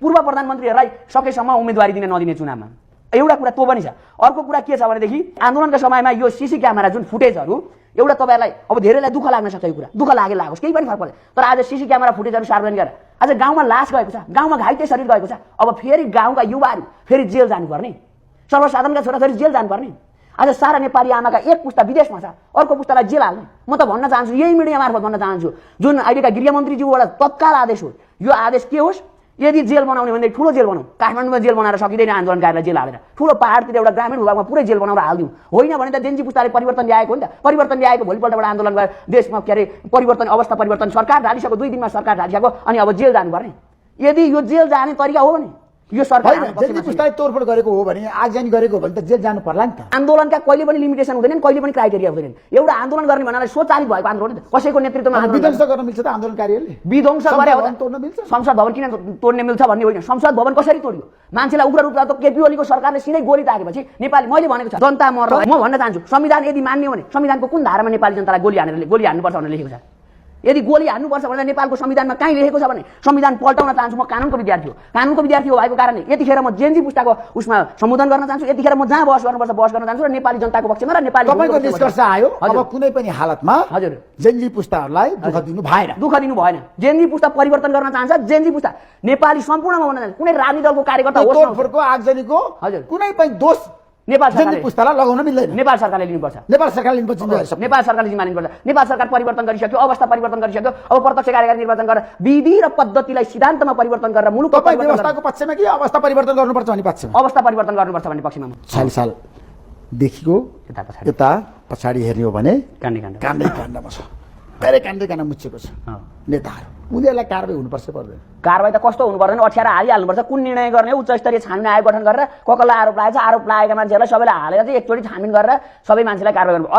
पूर्व प्रधानमन्त्रीहरूलाई सकेसम्म उम्मेदवारी दिन नदिने चुनावमा एउटा कुरा त्यो पनि छ। अर्को कुरा के छ भनेदेखि आन्दोलनका समयमा यो सीसी क्यामेरा जुन फुटेजहरू एउटा तपाईहरुलाई अब धेरैलाई दुःख लाग्न सक्छ, यो कुरा दुःख लागोस् केही पनि फरक पर्दैन, तर आज सीसी क्यामेरा फुटेजहरू सार्वजनिक गरेर आज गाउँमा लास गएको छ, गाउँमा घाइते शरीर गएको छ, अब फेरि गाउँका युवाहरू फेरि जेल जानुपर्ने, सर्वसाधारणका छोराछोरी जेल जानुपर्ने। आज सारा नेपाली आमाका एक पुस्ता विदेशमा छ, अर्को पुस्तालाई जेल हाल्ने। म त भन्न चाहन्छु, यही मिडिया मार्फत भन्न चाहन्छु, जुन अहिलेका गृहमन्त्रीज्यूबाट तत्काल आदेश हो, यो आदेश के होस्, यदि जेल बनाउने भने ठुलो जेल बनाऊ। काठमाडौँमा जेल बनाएर सकिँदैन आन्दोलनकारीलाई जेल हालेर, ठुलो पहाडतिर एउटा ग्रामीण भूभागमा पुरै जेल बनाएर हालिदिउँ। होइन भने त जेन्जी पुस्ताले परिवर्तन ल्याएको हो नि त, परिवर्तन ल्याएको भोलिपल्टबाट आन्दोलन गरेर देशमा के अरे परिवर्तन अवस्था परिवर्तन सरकार ढालिसक्यो, 2 दिनमा सरकार ढालिसक्यो, अनि अब जेल जानुपर्ने। यदि यो जेल जाने तरिका हो भने यो सरकार जेन्जी पुस्ताले तोडफोड गरेको हो भने, आगजनी गरेको हो भने त जेल जानु पर्ला नि त। आन्दोलनका कहिले पनि लिमिटेसन हुँदैन, कहिले पनि क्राइटेरिया हुँदैन। एउटा आन्दोलन गर्ने भन्नाले स्वचालित भएको आन्दोलन कसैको नेतृत्वमा विध्वंस गर्न मिल्छ त आन्दोलनकारीहरूले? विध्वंस गरे हो तोड्न मिल्छ? संसद भवन किन तोड्ने मिल्छ भन्ने होइन, संसद भवन कसरी तोड्यो? मान्छेलाई उग्र रूपमा त केपी ओलीको सरकारले सिधै गोली ताकेपछि नेपाली, मैले भनेको छ जनता मर। म भन्न चाहन्छु संविधान यदि मान्ने हो भने संविधानको कुन धारामा नेपाली जनतालाई गोली हान्नुपर्छ भनेर लेखेको छ? यदि गोली हान्नुपर्छ भनेर नेपालको संविधानमा कहीँ लेखेको छ भने संविधान पल्टाउन चाहन्छु। म कानुनको विद्यार्थी हो भएको कारणले यतिखेर म जेन्जी पुस्ताको उसमा सम्बोधन गर्न चाहन्छु। यतिखेर म जहाँ बहस गर्नुपर्छ बहस गर्न चाहन्छु र नेपाली जनताको पक्षमा र नेपाली तपाईको निष्कर्ष आयो अब कुनै पनि हालतमा हजुर जेन्जी पुस्ताहरूलाई दुःख दिनु भएन। जेन्जी पुस्ता परिवर्तन गर्न चाहन्छ, जेन्जी पुस्ता नेपाली सम्पूर्णमा भन्न चाहन्छ, कुनै राजनीतिक दलको कार्यकर्ता होस्, तोडफोडको आगजनीको हजुर कुनै पनि दोष नेपाल जेन्जी पुस्तालाई लगाउन मिल्दैन। नेपाल सरकारले लिनुपर्छ, नेपाल सरकारले लिनुपर्छ, नेपाल सरकारले जिम्मा लिनुपर्छ। नेपाल सरकार परिवर्तन गरिसक्यो, अवस्था परिवर्तन गरिसक्यो, अब प्रत्यक्ष कार्यकारी निर्वाचन गरेर विधि र पद्धतिलाई सिद्धान्तमा परिवर्तन गरेर मुलुकको व्यवस्थाको पक्षमा कि अवस्था परिवर्तन गर्नुपर्छ भन्ने पक्षमा? अवस्था परिवर्तन गर्नुपर्छ भन्ने पक्षमा। 40 सालदेखिको यता पछाडि हेर्ने हो भने काण्डमा छ, धेरै काण्ड मुछेको छ नेताहरू। उनीहरूलाई कारबाही हुनुपर्छ पर्दैन? कारबाही त कस्तो हुनु पर्दैन, अठ्याएर हालिहाल्नुपर्छ। कुन निर्णय गर्ने उच्च स्तरीय छानबिन आयोग गठन गरेर कसलाई आरोप लागेको छ, आरोप लागेका मान्छेहरूलाई सबैलाई हालेर चाहिँ एकचोटि छानबिन गरेर सबै मान्छेलाई कारबाही गर्नु।